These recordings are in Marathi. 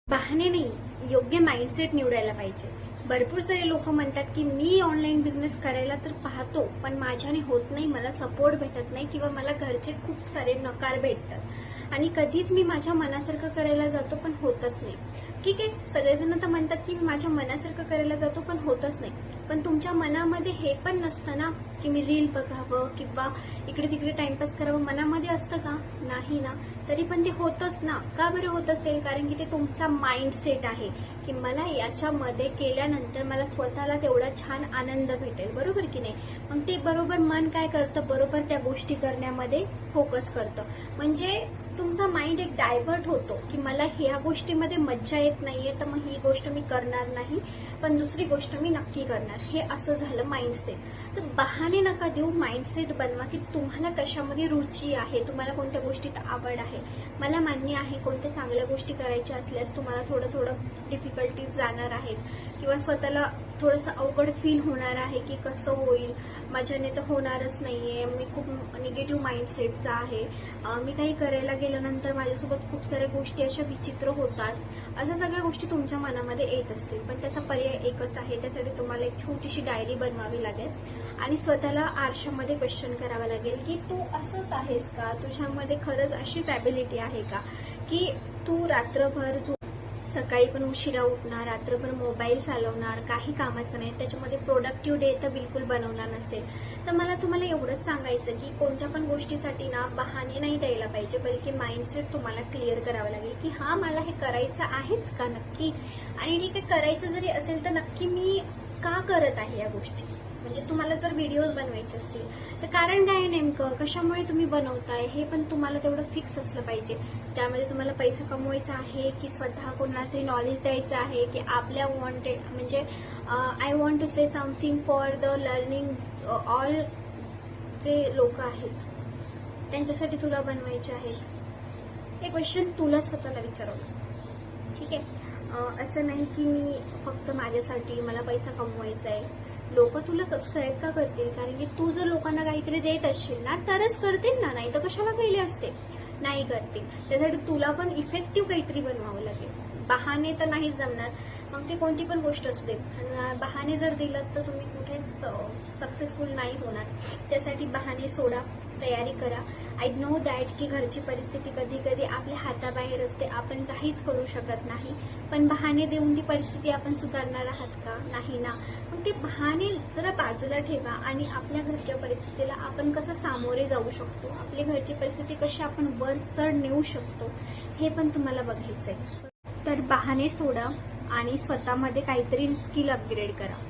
बहाणे नाही, योग्य माइंडसेट निवडायला पाहिजे. भरपूर सारे लोक म्हणतात की मी ऑनलाईन बिझनेस करायला तर पाहतो, पण माझ्याने होत नाही, मला सपोर्ट भेटत नाही किंवा मला घरचे खूप सारे नकार भेटतात आणि कधीच मी माझ्या मनासारखं करायला जातो पण होतच नाही. ठीक आहे, सगळेजण तर म्हणतात की मी माझ्या मनासारखं करायला जातो पण होतच नाही, पण तुमच्या मनामध्ये हे पण नसतं ना की मी रील बघावं किंवा इकडे तिकडे टाइमपास करावं. मनामध्ये असतं का? नाही ना. तरी पण ते होतच ना. का बरं होत असेल? कारण की ते तुमचा माइंडसेट आहे की मला याच्यामध्ये केल्यानंतर मला स्वतःला तेवढा छान आनंद भेटेल, बरोबर की नाही. मग ते बरोबर मन काय करतं, बरोबर त्या गोष्टी करण्यामध्ये फोकस करतं. म्हणजे तुमचा माइंड एक डायव्हर्ट होतो की मला ह्या गोष्टीमध्ये मज्जा येत नाहीये, तर मग ही गोष्ट मी करणार नाही, पण दुसरी गोष्ट मी नक्की करणार. हे असं झालं माइंडसेट. तर बहाणे नका देऊ, माइंडसेट बनवा की तुम्हाला कशामध्ये रुची आहे, तुम्हाला कोणत्या गोष्टीत आवड आहे. मला मान्य आहे कोणत्या चांगल्या गोष्टी करायच्या असल्यास तुम्हाला थोडं थोडं डिफिकल्टीज जाणार आहेत किंवा स्वतःला थोडंसं अवघड फील होणार आहे की कसं होईल, माझ्याने तर होणारच नाहीये, मी खूप निगेटिव्ह माइंडसेटचा आहे, मी काही करायला गेल्यानंतर माझ्यासोबत खूप साऱ्या गोष्टी अशा विचित्र होतात. अशा सगळ्या गोष्टी तुमच्या मनामध्ये येत असतील, पण त्याचा पर्याय एकच आहे. त्यासाठी तुम्हाला एक छोटीशी डायरी बनवावी लागेल आणि स्वतःला आरशामध्ये क्वेश्चन करावं लागेल की तू असंच आहेस का, तुझ्यामध्ये खरंच अशीच ॲबिलिटी आहे का की तू रात्रभर सकाळी पण उशिरा उठणार, रात्रभर मोबाईल चालवणार, काही कामाचं नाही, त्याच्यामध्ये प्रोडक्टिव्ह डे तर बिलकुल बनवला नसेल. तर मला तुम्हाला एवढंच सांगायचं की कोणत्या पण गोष्टीसाठी ना बहाणे नाही द्यायला पाहिजे, बल्कि माइंडसेट तुम्हाला क्लिअर करावं लागेल की हा मला हे करायचं आहेच का नक्की, आणि ठीक आहे करायचं जरी असेल तर नक्की मी का करत आहे या गोष्टी. म्हणजे तुम्हाला जर व्हिडिओज बनवायचे असतील तर कारण काय नेमकं, कशामुळे तुम्ही बनवताय हे पण तुम्हाला तेवढं फिक्स असलं पाहिजे. त्यामध्ये तुम्हाला पैसा कमवायचा आहे की स्वतः कोणाला तरी नॉलेज द्यायचं आहे की आपल्या वॉन्टेड, म्हणजे I want to say something for the learning all जे लोक आहेत त्यांच्यासाठी तुला बनवायचे आहे. हे क्वेश्चन तुला स्वतःला विचारावं. ठीक आहे, असं नाही की मी फक्त माझ्यासाठी, मला पैसा कमवायचा आहे. लोक तुला सबस्क्राईब का करतील? कारण की तू जर लोकांना काहीतरी देत असशील ना तरच करतील ना, नाही तर कशाला केले असते. नाही करतील. त्यासाठी तुला पण इफेक्टिव्ह काहीतरी बनवावं लागेल. बहाणे तर नाहीच जमणार, मग ते कोणती पण गोष्ट असू दे. बहाणे जर दिलं तर तुम्ही कुठेच सक्सेसफुल नाही होणार. त्यासाठी बहाणे सोडा, तयारी करा. आय नो दॅट की घरची परिस्थिती कधी कधी आपल्या हाताबाहेर असते, आपण काहीच करू शकत नाही, पण बहाणे देऊन ती परिस्थिती आपण सुधारणार आहात का? नाही ना. मग ते बहाणे जरा बाजूला ठेवा आणि आपल्या घरच्या परिस्थितीला आपण कसं सामोरे जाऊ शकतो, आपली घरची परिस्थिती कशी आपण वर चढ नेऊ शकतो हे पण तुम्हाला बघायचं आहे. तर बहाणे सोडा आणि स्वतःमध्ये काहीतरी स्किल अपग्रेड करा.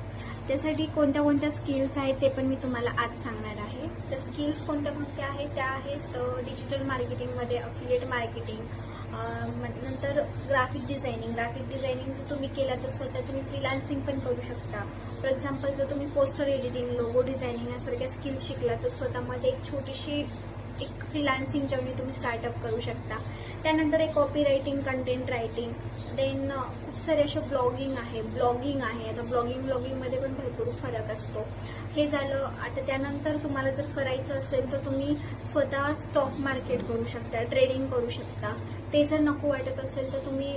त्यासाठी कोणत्या कोणत्या स्किल्स आहेत ते पण मी तुम्हाला आज सांगणार आहे. त्या स्किल्स कोणत्या कोणत्या आहेत त्या आहेत डिजिटल मार्केटिंगमध्ये अफिलिएट मार्केटिंग, नंतर ग्राफिक डिझायनिंग जर तुम्ही केलं तर स्वतः तुम्ही फ्रीलान्सिंग पण करू शकता. फॉर एक्झाम्पल जर तुम्ही पोस्टर एडिटिंग, लोगो डिझायनिंग यासारख्या स्किल्स शिकला तर स्वतःमध्ये एक छोटीशी एक फ्रीलान्सिंग जर्नी तुम्ही स्टार्टअप करू शकता. त्यानंतर एक copy writing, content writing, then खूप सारे असे ब्लॉगिंग आहे. आता ब्लॉगिंगमध्ये पण भरपूर फरक असतो. हे झालं. आता त्यानंतर तुम्हाला जर करायचं असेल तर तुम्ही स्वतः स्टॉक मार्केट करू शकता, ट्रेडिंग करू शकता. ते जर नको वाटत असेल तर तुम्ही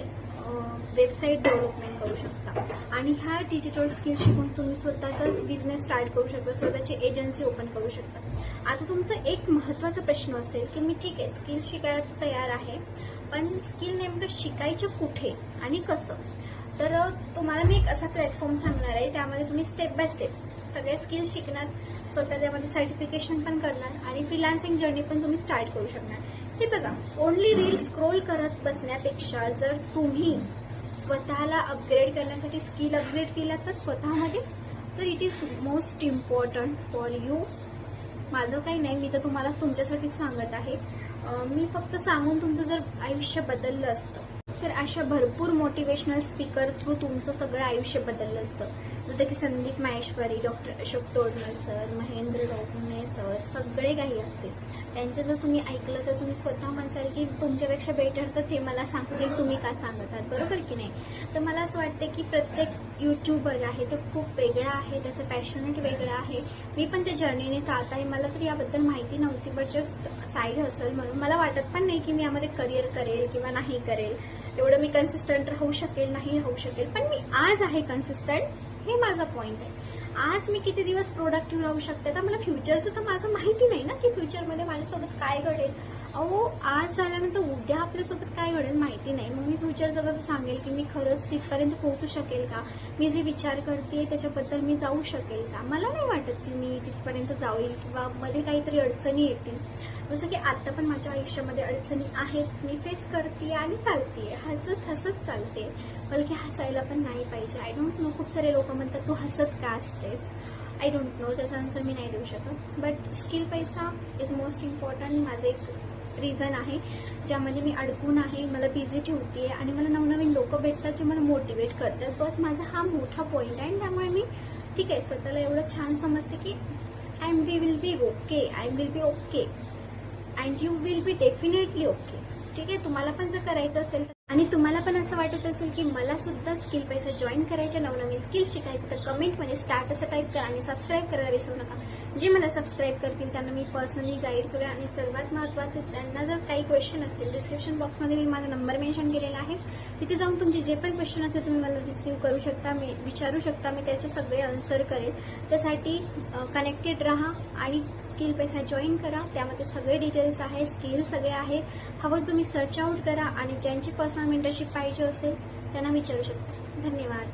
वेबसाईट डेव्हलपमेंट करू शकता. आणि ह्या डिजिटल स्किल्स शिकून तुम्ही स्वतःचाच बिझनेस स्टार्ट करू शकता, स्वतःची एजन्सी ओपन करू शकता. आता तुमचा एक महत्त्वाचा प्रश्न असेल की मी ठीक आहे स्किल शिकायला तयार आहे, पण स्किल नेमकं शिकायचं कुठे आणि कसं. तर तुम्हाला मी एक असा प्लॅटफॉर्म सांगणार आहे, त्यामध्ये तुम्ही स्टेप बाय स्टेप सगळे स्किल्स शिकणार, स्वतः त्यामध्ये सर्टिफिकेशन पण करणार आणि फ्रीलान्सिंग जर्नी पण तुम्ही स्टार्ट करू शकणार. ते बघा, ओनली रील स्क्रोल करत बसण्यापेक्षा जर तुम्ही स्वतःला अपग्रेड करण्यासाठी स्किल अपग्रेड केला तर स्वतःमध्ये, तर it is most important for you. माझं काही नाही, मी तर तुम्हाला तुमच्यासाठीच सांगत आहे. मी फक्त सांगून तुमचं जर आयुष्य बदललं असतं तर अशा भरपूर मोटिवेशनल स्पीकर थ्रू तुमचं सगळं आयुष्य बदललं असतं. जसं की Sandeep Maheshwari, doctor Ashok Todmal sir, Mahendra Dokne sir, सगळे काही असतील. त्यांचं जर तुम्ही ऐकलं तर तुम्ही स्वतः म्हणसाल की तुमच्यापेक्षा बेटर तर ते मला सांगतील, तुम्ही का सांगत आहात, बरोबर की नाही. तर मला असं वाटतं की प्रत्येक यूट्यूबर आहे तो खूप वेगळा आहे, त्याचं पॅशनेट वेगळं आहे. मी पण त्या जर्नीने चालत आहे. मला तर याबद्दल माहिती नव्हती, बट जस्ट साईड हसल म्हणून मला वाटत पण नाही की मी यामध्ये करिअर करेल किंवा नाही करेल. एवढं मी कन्सिस्टंट राहू शकेल नाही राहू शकेल, पण मी आज आहे कन्सिस्टंट, हे माझा पॉइंट आहे. आज मी किती दिवस प्रोडक्टिव्ह राहू शकते, तर मला फ्युचरचं तर माझं माहिती नाही ना की फ्युचरमध्ये माझ्यासोबत काय घडेल. अहो आज झाल्यानंतर उद्या आपल्यासोबत काय घडेल माहिती नाही. मग मी फ्युचरचं कसं सांगेल की मी खरंच तिथपर्यंत पोहोचू शकेल का, मी जे विचार करते त्याच्याबद्दल मी जाऊ शकेल का. मला नाही वाटत की मी तिथपर्यंत जाईल किंवा मध्ये काहीतरी अडचणी येतील. जसं की आता पण माझ्या आयुष्यामध्ये अडचणी आहेत, मी फेस करते आणि चालते, हसत चालते. बल्कि हसायला पण नाही पाहिजे. आय डोंट नो, खूप सारे लोक म्हणतात तू हसत का असतेस. आय डोंट नो, त्याचा आन्सर मी नाही देऊ शकत. बट स्किल पैसा इज मोस्ट इम्पॉर्टंट. माझं एक रिझन आहे ज्यामध्ये मी अडकून आहे, मला बिझी ठेवते आणि मला नवनवीन लोक भेटतात जे मला मोटिवेट करतात. बस माझा हा मोठा पॉईंट आहे. त्यामुळे मी ठीक आहे स्वतःला एवढं छान समजते की we will be okay, I will be okay and you will be definitely okay. ठीक आहे, तुम्हाला पण जर करायचं असेल आणि तुम्हाला पण असं वाटत असेल की मला सुद्धा स्किल पैसा जॉईन करायचे, नवनवीन स्किल शिकायचे, तर कमेंटमध्ये स्टार्ट असं टाईप करा आणि सबस्क्राईब करायला विसरू नका. जे मला सबस्क्राईब करतील त्यांना मी पर्सनली गाईड करेन. आणि सर्वात महत्त्वाचं, ज्यांना जर काही क्वेश्चन असतील डिस्क्रिप्शन बॉक्समध्ये मी माझा नंबर मेन्शन केलेला आहे, तिथे जाऊन तुमचे जे पण क्वेश्चन असेल तुम्ही मला रिसीव्ह करू शकता, मी विचारू शकता, मी त्याचे सगळे आन्सर करेन. त्यासाठी कनेक्टेड राहा आणि स्किल पैसा जॉईन करा. त्यामध्ये सगळे डिटेल्स आहे, स्किल सगळे आहेत. हवं तुम्ही सर्च आउट करा आणि ज्यांची पर्सनल मेंटरशिप पाहिजे असेल त्यांना विचारू शकता. धन्यवाद.